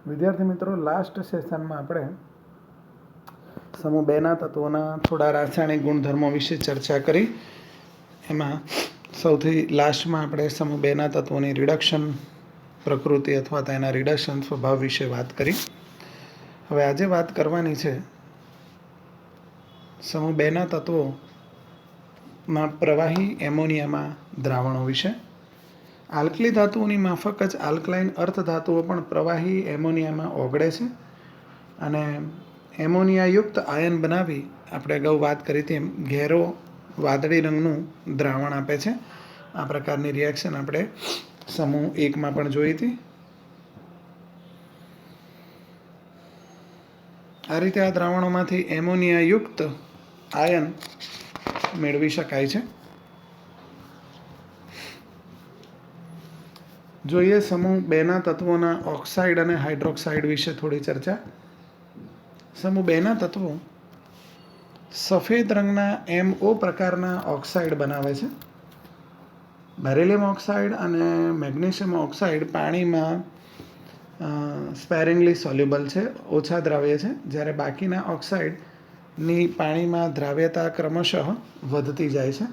વિદ્યાર્થી મિત્રો, લાસ્ટ સેશનમાં આપણે સમૂહ બેના તત્વોના થોડા રાસાયણિક ગુણધર્મો વિશે ચર્ચા કરી. એમાં સૌથી લાસ્ટમાં આપણે સમૂહ બેના તત્વોની રિડક્શન પ્રકૃતિ અથવા તેના રિડક્શન સ્વભાવ વિશે વાત કરી. હવે આજે વાત કરવાની છે સમૂહ બેના તત્વોમાં પ્રવાહી એમોનિયામાં દ્રાવણો વિશે. આલ્કલી ધાતુઓની માફક જ આલ્કલાઇન અર્થ ધાતુઓ પણ પ્રવાહી એમોનિયામાં ઓગળે છે અને એમોનિયાયુક્ત આયન બનાવી આપણે અગાઉ વાત કરી તેમ ઘેરો વાદળી રંગનું દ્રાવણ આપે છે. આ પ્રકારની રિએક્શન આપણે સમૂહ 1માં પણ જોઈ હતી. આ રીતે આ દ્રાવણોમાંથી એમોનિયાયુક્ત આયન મેળવી શકાય છે. જોઈએ સમૂહ બેના તત્વોના ઓક્સાઇડ અને હાઇડ્રોક્સાઇડ વિશે થોડી ચર્ચા. સમૂહ બેના તત્વો સફેદ રંગના MO પ્રકારના ઓક્સાઇડ બનાવે છે. બેરિલિયમ ઓક્સાઇડ અને મેગ્નેશિયમ ઓક્સાઇડ પાણીમાં સ્પેરિંગલી સોલ્યુબલ છે, ઓછા દ્રાવ્ય છે, જ્યારે બાકીના ઓક્સાઇડની પાણીમાં દ્રાવ્યતા ક્રમશઃ વધતી જાય છે.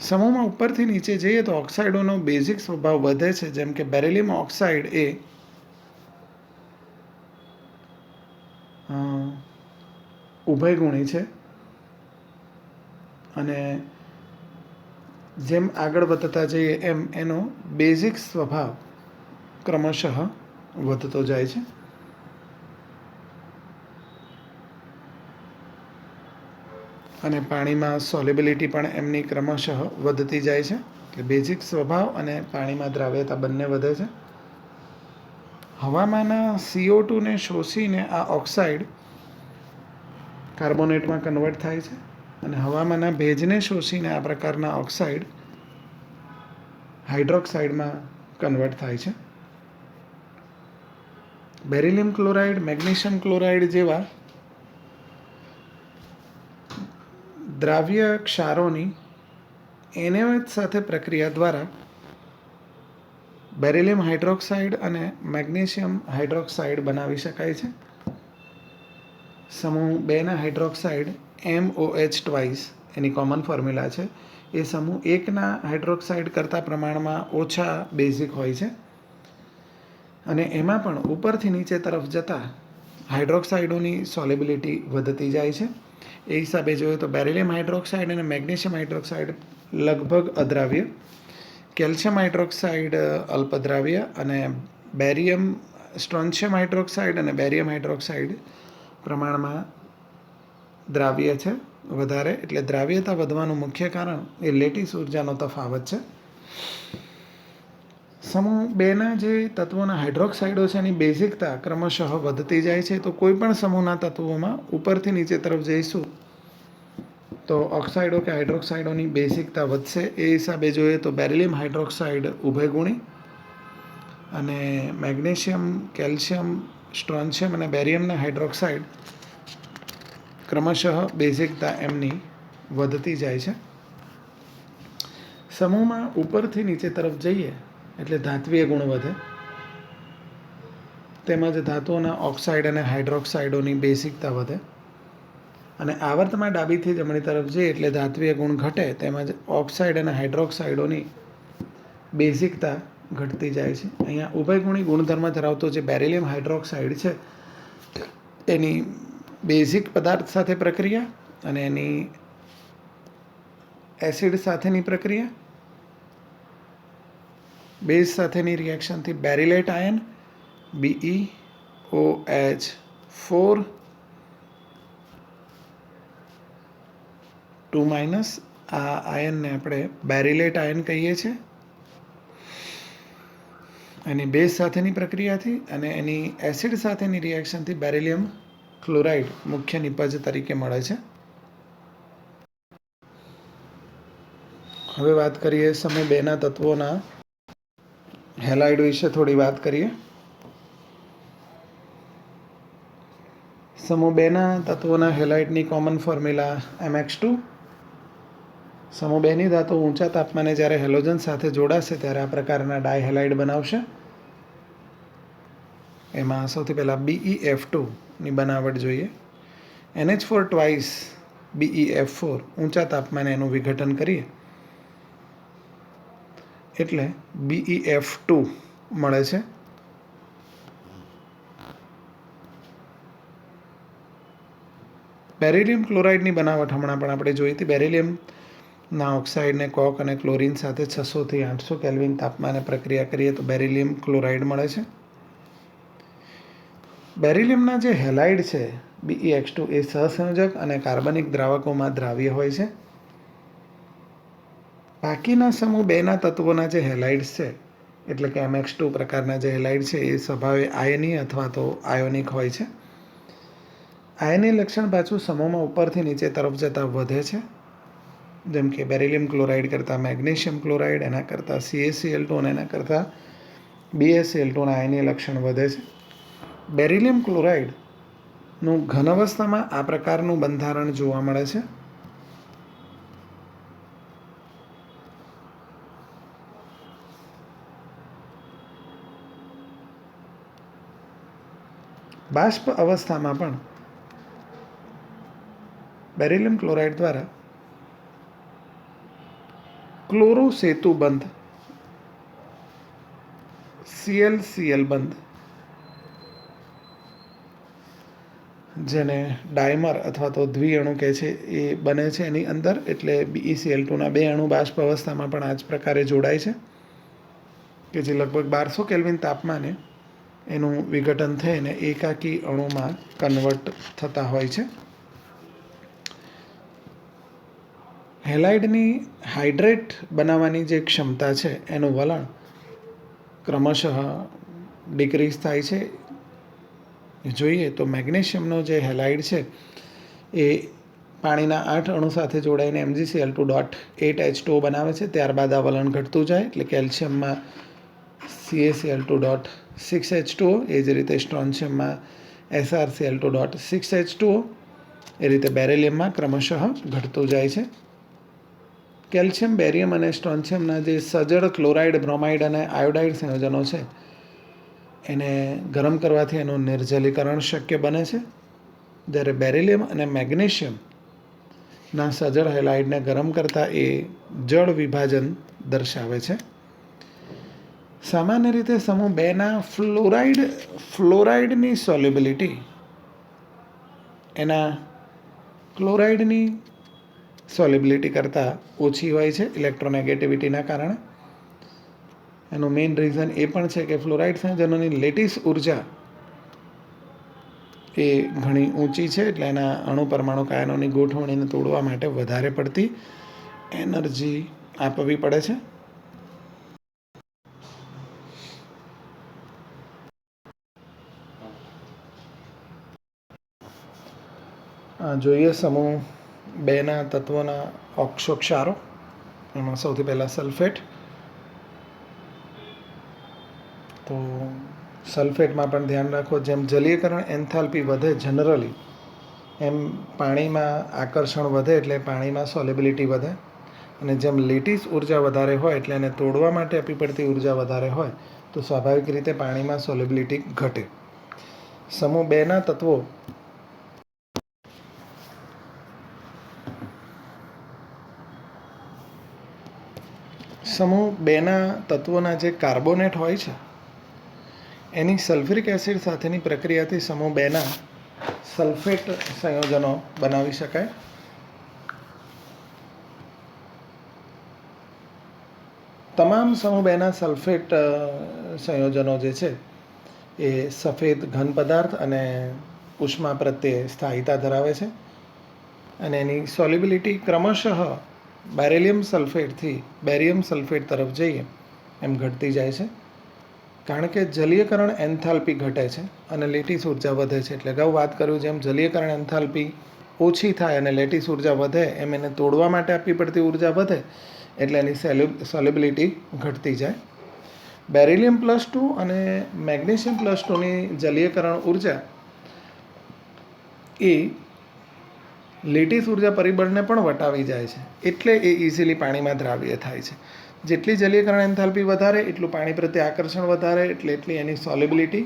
સમૂહમાં ઉપરથી નીચે જઈએ તો ઓક્સાઇડોનો બેઝિક સ્વભાવ વધે છે, જેમ કે બેરિલિયમ ઓક્સાઇડ એ ઉભયગુણી છે અને જેમ આગળ વધતા જઈએ એમ એનો બેઝિક સ્વભાવ ક્રમશઃ વધતો જાય છે. અને પાણીમાં સોલ્યુબિલિટી પણ એમની ક્રમશઃ વધતી જાય છે. એટલે બેઝિક સ્વભાવ અને પાણીમાં દ્રાવ્યતા બંને વધે છે. હવામાંના CO2 ને શોષીને આ ઓક્સાઇડ કાર્બોનેટમાં કન્વર્ટ થાય છે અને હવામાંના ભેજને શોષીને આ પ્રકારના ઓક્સાઇડ હાઇડ્રોક્સાઇડમાં કન્વર્ટ થાય છે. બેરિલિયમ ક્લોરાઇડ, મેગ્નેશિયમ ક્લોરાઇડ જેવા દ્રાવ્ય ક્ષારોની NaOH સાથે પ્રક્રિયા દ્વારા બેરિલિયમ હાઇડ્રોક્સાઇડ અને મેગ્નેશિયમ હાઇડ્રોક્સાઇડ બનાવી શકાય છે. સમૂહ બેના હાઇડ્રોક્સાઇડ MOH ટ્વાઇસ એની કોમન ફોર્મ્યુલા છે. એ સમૂહ એકના હાઇડ્રોક્સાઇડ કરતાં પ્રમાણમાં ઓછા બેઝિક હોય છે અને એમાં પણ ઉપરથી નીચે તરફ જતાં હાઇડ્રોક્સાઇડોની સોલ્યુબિલિટી વધતી જાય છે. એ હિસાબે જોઈએ તો બેરિલિયમ હાઇડ્રોક્સાઇડ અને મેગ્નેશિયમ હાઇડ્રોક્સાઇડ લગભગ અદ્રાવ્ય, કેલ્શિયમ હાઇડ્રોક્સાઇડ અલ્પદ્રાવ્ય અને સ્ટ્રોન્શિયમ હાઇડ્રોક્સાઇડ અને બેરિયમ હાઇડ્રોક્સાઇડ પ્રમાણમાં દ્રાવ્ય છે વધારે. એટલે દ્રાવ્યતા વધવાનું મુખ્ય કારણ એ લેટીસ ઉર્જાનો તફાવત છે. સમૂહ બેના જે તત્વોના હાઇડ્રોક્સાઇડો છે એની બેઝિકતા ક્રમશઃ વધતી જાય છે. તો કોઈ પણ સમૂહના તત્વોમાં ઉપરથી નીચે તરફ જઈશું તો ઓક્સાઇડો કે હાઇડ્રોક્સાઇડોની બેઝિકતા વધશે. એ હિસાબે જોઈએ તો બેરિલિયમ હાઇડ્રોક્સાઇડ ઉભયગુણી અને મેગ્નેશિયમ, કેલ્શિયમ, સ્ટ્રોન્શિયમ અને બેરિયમના હાઇડ્રોક્સાઇડ ક્રમશઃ બેઝિકતા એમની વધતી જાય છે. સમૂહમાં ઉપરથી નીચે તરફ જઈએ એટલે ધાત્વીય ગુણ વધે, તેમજ ધાતુઓના ઓક્સાઇડ અને હાઇડ્રોક્સાઇડોની બેઝિકતા વધે અને આવર્તમાં ડાબીથી જમણી તરફ જઈએ એટલે ધાત્વીય ગુણ ઘટે, તેમજ ઓક્સાઇડ અને હાઇડ્રોક્સાઇડોની બેઝિકતા ઘટતી જાય છે. અહીંયા ઉભયગુણી ગુણધર્મ ધરાવતો જે બેરિલિયમ હાઇડ્રોક્સાઇડ છે એની બેઝિક પદાર્થ સાથે પ્રક્રિયા અને એની એસિડ સાથેની પ્રક્રિયા, બેઝ સાથેની રિએક્શનથી બેરિલેટ આયન BeOH4 2- આ આયનને આપણે બેરિલેટ આયન કહીએ છીએ. એની બેઝ સાથેની પ્રક્રિયાથી અને એની એસિડ સાથેની રિએક્શનથી બેરિલિયમ ક્લોરાઇડ મુખ્ય નિપજ તરીકે મળે છે. હવે વાત કરીએ સમૂહ બેના તત્વોના હેલાઇડ વિશે થોડી વાત કરીએ. સમૂહ બેના તત્વોના હેલાઇડની કોમન ફોર્મ્યુલા MX2. સમૂહ બેની ધાતુ ઊંચા તાપમાને જ્યારે હેલોજન સાથે જોડાશે ત્યારે આ પ્રકારના ડાયહેલાઇડ બનાવશે. એમાં સૌથી પહેલાં BeF2ની બનાવટ જોઈએ. NH4 ટ્વાઇસ BeF4 ઊંચા તાપમાને એનું વિઘટન કરીએ એટલે BeF2 મળે છે. બેરિલિયમ ક્લોરાઇડની બનાવટ હમણાં પણ આપણે જોઈ હતી. બેરિલિયમના ઓક્સાઇડને કોક અને ક્લોરિન સાથે 600 થી 800 કેલ્વિન તાપમાને પ્રક્રિયા કરીએ તો બેરિલિયમ ક્લોરાઇડ મળે છે. બેરિલિયમના જે હેલાઇડ છે BeX2 એ સહસંયોજક અને કાર્બનિક દ્રાવકોમાં દ્રાવ્ય હોય છે. બાકીના સમૂહ 2ના તત્વોના જે હેલાઇડ્સ છે એટલે કે MX2 પ્રકારના જે હેલાઇડ છે એ સ્વભાવે આયનીય અથવા તો આયોનિક હોય છે. આયનીય લક્ષણ પાછું સમૂહમાં ઉપરથી નીચે તરફ જતાં વધે છે. જેમ કે બેરિલિયમ ક્લોરાઇડ કરતાં મેગ્નેશિયમ ક્લોરાઇડ, એના કરતાં CaCl2 અને એના કરતાં BaCl2ના આયનીય લક્ષણ વધે છે. બેરિલિયમ ક્લોરાઇડનું ઘન અવસ્થામાં આ પ્રકારનું બંધારણ જોવા મળે છે. બાષ્પ અવસ્થામાં પણ બેરિલિયમ ક્લોરાઇડ દ્વારા ક્લોરો સેતુ બંધ ClCl બંધ જેને ડાયમર અથવા તો દ્વિઅણુ કહે છે એ બને છે એની અંદર. એટલે BeCl2ના 2 અણુ બાષ્પ અવસ્થામાં પણ આ જ પ્રકારે જોડાય છે કે જે લગભગ 1200 કેલ્વિન તાપમાને એનું વિઘટન થઈને એકાકી અણુમાં કન્વર્ટ થતા હોય છે. હેલાઇડની હાઇડ્રેટ બનાવવાની જે ક્ષમતા છે એનું વલણ ક્રમશઃ ડિક્રીઝ થાય છે. જોઈએ તો મેગ્નેશિયમનો જે હેલાઇડ છે એ પાણીના 8 અણુ સાથે જોડાઈને MgCl2.8H2O બનાવે છે. ત્યારબાદ આ વલણ ઘટતું જાય એટલે કેલ્શિયમમાં CaCl2.6H2O, એ જ રીતે સ્ટ્રોન્શિયમમાં SrCl2.6H2O, એ રીતે બેરિલિયમમાં ક્રમશઃ ઘટતું જાય છે. કેલ્શિયમ, બેરિયમ અને સ્ટ્રોન્શિયમના જે સજળ ક્લોરાઇડ, બ્રોમાઇડ અને આયોડાઇડ સંયોજનો છે એને ગરમ કરવાથી એનું નિર્જલીકરણ શક્ય બને છે. જ્યારે બેરિલિયમ અને મેગ્નેશિયમના સજળ હેલાઇડને ગરમ કરતાં એ જળ વિભાજન દર્શાવે છે. સામાન્ય રીતે સમૂહ 2ના ફ્લોરાઇડની સોલ્યુબિલિટી એના ક્લોરાઇડની સોલ્યુબિલિટી કરતાં ઓછી હોય છે ઇલેક્ટ્રોનેગેટિવિટીના કારણે. એનું મેઇન રીઝન એ પણ છે કે ફ્લોરાઇડ સંયોજનોની લેટિસ ઉર્જા એ ઘણી ઊંચી છે એટલે એના અણુ પરમાણુ કાયનોની ગોઠવણીને તોડવા માટે વધારે પડતી એનર્જી આપવી પડે છે. જોઈએ સમૂહ 2ના તત્વોના ઓક્સો ક્ષારો. એમાં સૌથી પહેલાં સલ્ફેટ. તો સલ્ફેટમાં પણ ધ્યાન રાખો, જેમ જલીયકરણ એન્થાલ્પી વધે જનરલી એમ પાણીમાં આકર્ષણ વધે એટલે પાણીમાં સોલ્યુબિલિટી વધે. અને જેમ લેટિસ ઉર્જા વધારે હોય એટલે એને તોડવા માટે આપવી પડતી ઉર્જા વધારે હોય તો સ્વાભાવિક રીતે પાણીમાં સોલ્યુબિલિટી ઘટે. સમૂહ 2ના તત્વો સમૂહ 2ના તત્વોના જે કાર્બોનેટ હોય છે એની સલ્ફ્યુરિક એસિડ સાથેની પ્રક્રિયાથી સમૂહ 2ના સલ્ફેટ સંયોજનો બનાવી શકાય. તમામ સમૂહ 2ના સલ્ફેટ સંયોજનો જે છે એ સફેદ ઘન પદાર્થ અને ઉષ્મા પ્રત્યે સ્થાયીતા ધરાવે છે અને એની સોલ્યુબિલિટી ક્રમશઃ બેરિલિયમ સલ્ફેટથી બેરિયમ સલ્ફેટ તરફ જઈએ એમ ઘટતી જાય છે. કારણ કે જલીયકરણ એન્થાલ્પી ઘટે છે અને લેટિસ ઉર્જા વધે છે. એટલે અગાઉ વાત કર્યું જેમ જલીયકરણ એન્થાલ્પી ઓછી થાય અને લેટિસ ઉર્જા વધે એમ એને તોડવા માટે આપવી પડતી ઉર્જા વધે એટલે એની સોલ્યુબિલિટી ઘટતી જાય. બેરિલિયમ +2 અને મેગ્નેશિયમ +2ની જલીયકરણ ઉર્જા એ લેટિસ ઉર્જા પરિબળને પણ વટાવી જાય છે એટલે એ ઇઝીલી પાણીમાં દ્રાવ્ય થાય છે. જેટલી જલીયકરણ એન્થાલ્પી વધારે એટલું પાણી પ્રત્યે આકર્ષણ વધારે એટલે એટલી એની સોલ્યુબિલિટી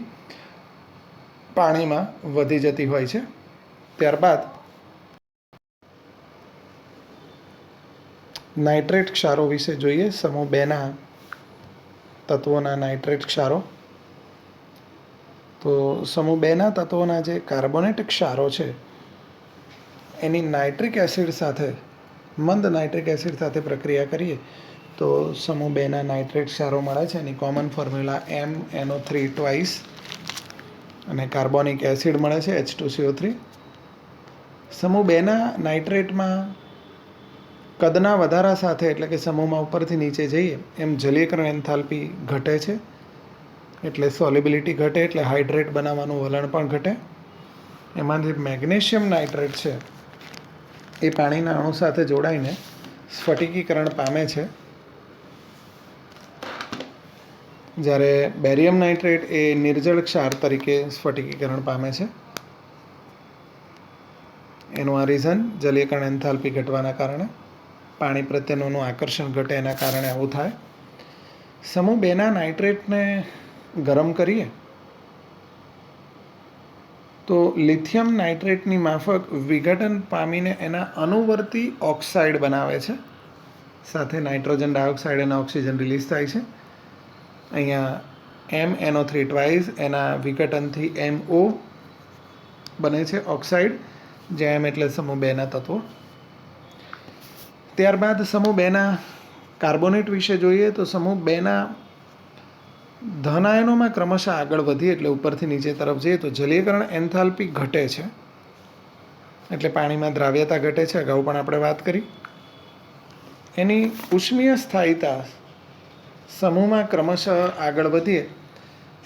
પાણીમાં વધી જતી હોય છે. ત્યારબાદ નાઇટ્રેટ ક્ષારો વિશે જોઈએ. સમૂહ 2ના તત્વોના નાઇટ્રેટ ક્ષારો. તો સમૂહ 2ના તત્વોના જે કાર્બોનેટ ક્ષારો છે એની નાઇટ્રિક એસિડ સાથે, મંદ નાઇટ્રિક એસિડ સાથે પ્રક્રિયા કરીએ તો સમૂહ 2ના નાઇટ્રેટ ક્ષારો મળે છે. એની કોમન ફોર્મ્યુલા MnO3 ટ્વાઇસ અને કાર્બોનિક એસિડ મળે છે H2CO3. સમૂહ 2ના નાઇટ્રેટમાં કદના વધારા સાથે, એટલે કે સમૂહમાં ઉપરથી નીચે જઈએ એમ જલીયકરણ એન્થાલ્પી ઘટે છે. એટલે સોલ્યુબિલિટી ઘટે, એટલે હાઇડ્રેટ બનાવવાનું વલણ પણ ઘટે. એમાં જે મેગ્નેશિયમ નાઇટ્રેટ છે એ પાણીના અણુ સાથે જોડાઈને સ્ફટિકીકરણ પામે છે, જ્યારે બેરિયમ નાઇટ્રેટ એ નિર્જળ ક્ષાર તરીકે સ્ફટિકીકરણ પામે છે. એનું આ રીઝન જલીયકરણ એન્થાલ્પી ઘટવાના કારણે, પાણી પ્રત્યેનું આકર્ષણ ઘટે એના કારણે આવું થાય. સમૂહ 2ના નાઇટ્રેટને ગરમ કરીએ તો લિથિયમ નાઇટ્રેટની માફક વિઘટન પામીને એના અનુવર્તી ઓક્સાઇડ બનાવે છે. સાથે નાઇટ્રોજન ડાયોક્સાઇડ અને ઓક્સિજન રિલીઝ થાય છે. અહીંયા MnO3 ટ્વાઇસ એના વિઘટનથી MO બને છે ઓક્સાઇડ, જ્યાં M એટલે સમૂહ 2ના તત્વો. ત્યારબાદ સમૂહ 2ના કાર્બોનેટ વિશે જોઈએ તો સમૂહ 2ના ધન આયનોમાં ક્રમશઃ આગળ વધીએ, એટલે ઉપરથી નીચે તરફ જઈએ તો જલીયકરણ એન્થાલ્પી ઘટે છે, એટલે પાણીમાં દ્રાવ્યતા ઘટે છે. અગાઉ પણ આપણે વાત કરી. એની ઉષ્મીય સ્થાયિતા સમૂહમાં ક્રમશઃ આગળ વધીએ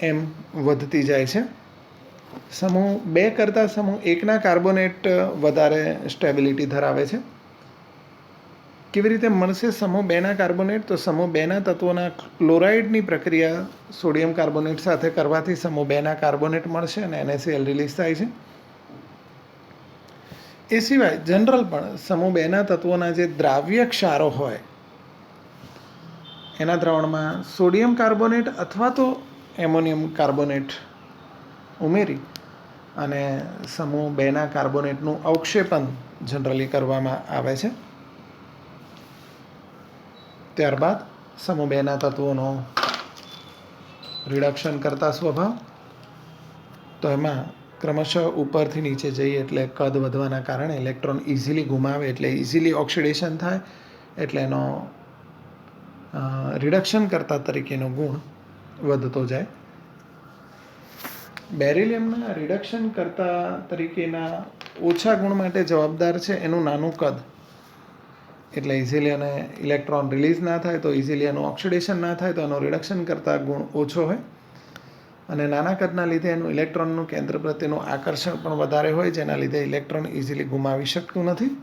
એમ વધતી જાય છે. સમૂહ 2 કરતાં સમૂહ 1ના કાર્બોનેટ વધારે સ્ટેબિલિટી ધરાવે છે. કેવી રીતે મળશે સમૂહ 2ના કાર્બોનેટ? તો સમૂહ 2ના તત્વોના ક્લોરાઇડની પ્રક્રિયા સોડિયમ કાર્બોનેટ સાથે કરવાથી સમૂહ 2ના કાર્બોનેટ મળશે અને NaCl રિલીઝ થાય છે. એ સિવાય જનરલ પણ સમૂહ 2ના તત્વોના જે દ્રાવ્ય ક્ષારો હોય એના દ્રાવણમાં સોડિયમ કાર્બોનેટ અથવા તો એમોનિયમ કાર્બોનેટ ઉમેરી અને સમૂહ 2ના કાર્બોનેટનું અવક્ષેપન જનરલી કરવામાં આવે છે. ત્યારબાદ સમૂહ 2ના તત્વોનો રિડક્શન કરતા સ્વભાવ. તો એમાં ક્રમશઃ ઉપરથી નીચે જઈએ એટલે કદ વધવાના કારણે ઇલેક્ટ્રોન ઇઝીલી ગુમાવે, એટલે ઇઝીલી ઓક્સિડેશન થાય, એટલે એનો રિડક્શન કરતા તરીકેનો ગુણ વધતો જાય. બેરિલિયમના રિડક્શન કરતા તરીકેના ઓછા ગુણ માટે જવાબદાર છે એનું નાનું કદ, એટલે ઇઝીલી એને ઇલેક્ટ્રોન રિલીઝ ના થાય, તો ઇઝીલી એનું ઓક્સિડેશન ના થાય, તો એનો રિડક્શન કરતા ગુણ ઓછો હોય. અને નાના કદના લીધે એનું ઇલેક્ટ્રોનનું કેન્દ્ર પ્રત્યેનું આકર્ષણ પણ વધારે હોય, જેના લીધે ઇલેક્ટ્રોન ઇઝીલી ગુમાવી શકતું નથી.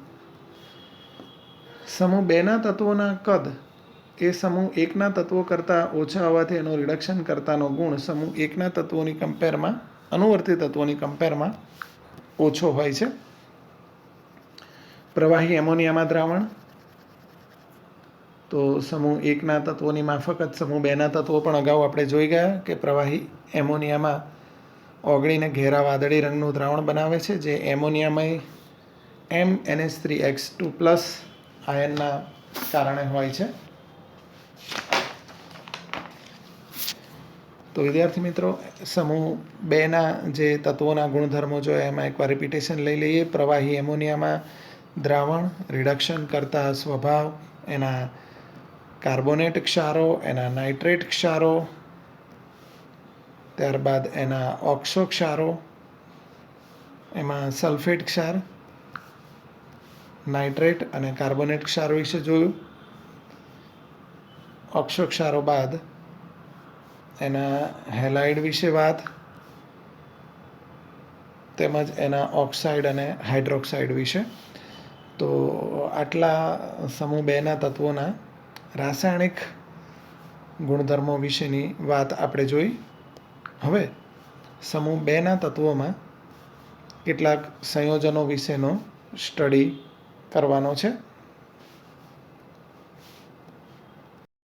સમૂહ 2ના તત્વોના કદ એ સમૂહ 1ના તત્વો કરતાં ઓછા હોવાથી એનો રિડક્શન કરતાનો ગુણ સમૂહ 1ના તત્વોની કમ્પેરમાં, અનુવર્તી તત્વોની કમ્પેરમાં ઓછો હોય છે. પ્રવાહી એમોનિયામાં દ્રાવણ. તો સમૂહ 1ના તત્વોની માફક જ સમૂહ 2ના તત્વો પણ અગાઉ આપણે જોઈ ગયા કે પ્રવાહી એમોનિયામાં ઓગળીને ઘેરા વાદળી રંગનું દ્રાવણ બનાવે છે, જે એમોનિયામય MnH3X2+ આયનના કારણે હોય છે. તો વિદ્યાર્થી મિત્રો, સમૂહ 2ના જે તત્વોના ગુણધર્મો જોઈએ એમાં એકવાર રિપીટેશન લઈ લઈએ. પ્રવાહી એમોનિયામાં દ્રાવણ, રિડક્શન કરતા સ્વભાવ, એના કાર્બોનેટ ક્ષારો, એના નાઇટ્રેટ ક્ષારો, ત્યારબાદ એના ઓક્સો ક્ષારો, એમાં સલ્ફેટ ક્ષાર, નાઇટ્રેટ અને કાર્બોનેટ ક્ષાર વિશે જોયું. ઓક્સો ક્ષારો બાદ એના હેલાઇડ વિશે વાત, તેમજ એના ઓક્સાઇડ અને હાઇડ્રોક્સાઇડ વિશે. તો આટલા સમૂહ 2ના તત્વોના રાસાયણિક ગુણધર્મો વિશેની વાત આપણે જોઈ. હવે સમૂહ 2ના તત્વોમાં કેટલાક સંયોજનો વિશેનો સ્ટડી કરવાનો છે.